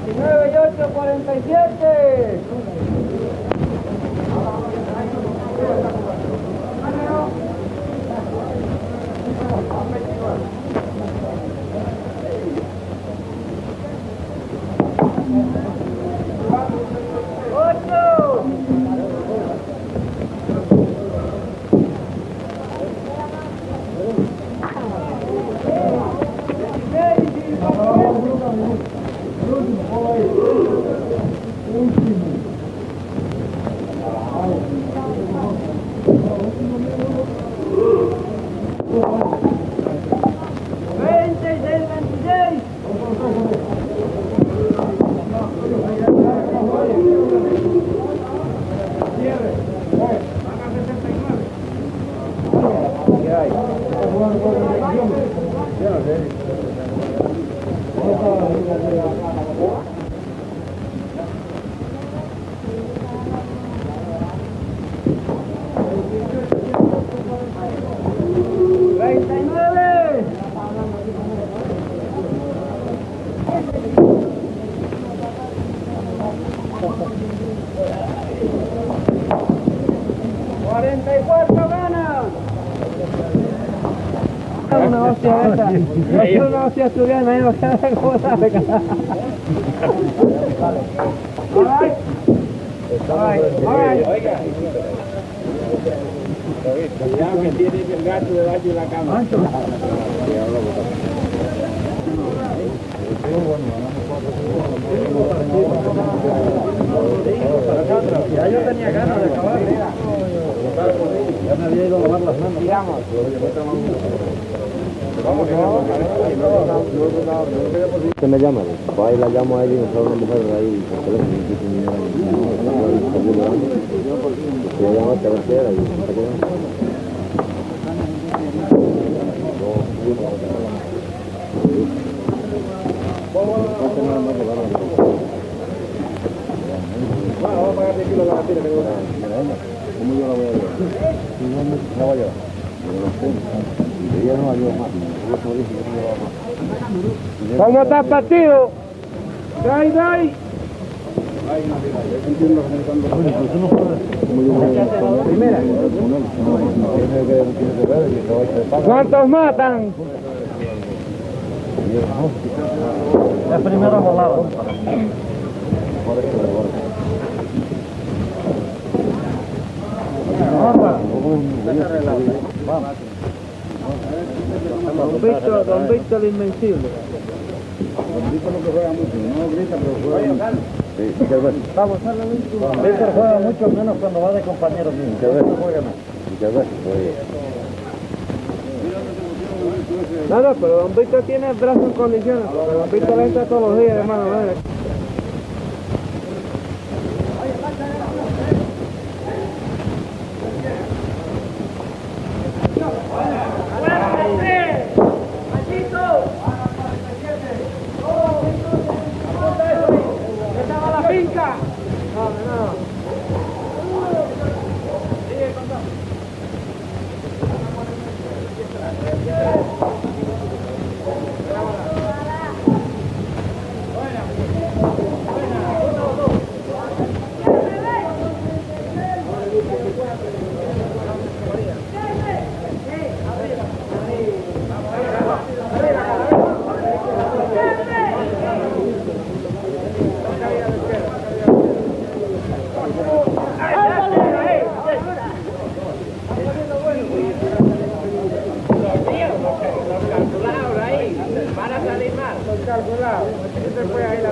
29 y 8, 47. Una hostia esa. Yo soy una hostia estudiante, me imagino cómo sabe. Oiga. Cuidado que tiene el gato debajo de la cama. Ya yo tenía ganas de acabar. Ya me había ido a lavar las manos. Digamos. ¿Qué me llama? Pues ahí la llamo a ella y me sale una mujer de ahí por teléfono y dice mi y ella llama a tercera y se queda. Vamos a pagar 10 kilos de la tira. ¿Cómo yo la voy a llevar? ¿La voy a llevar? Ella no ayuda más. ¿Cómo está el partido? ¡Dai! ¿Cuántos matan? La primera volada. Don Víctor el Invencible. Don Víctor no juega mucho, no grita, pero juega. Vamos a darle Don Víctor juega mucho menos cuando va de compañero mío. Muchas veces. No, pero Don Víctor tiene el brazo en condiciones, porque Don Víctor entra todos los días, hermano. Calculado. Ese fue ahí la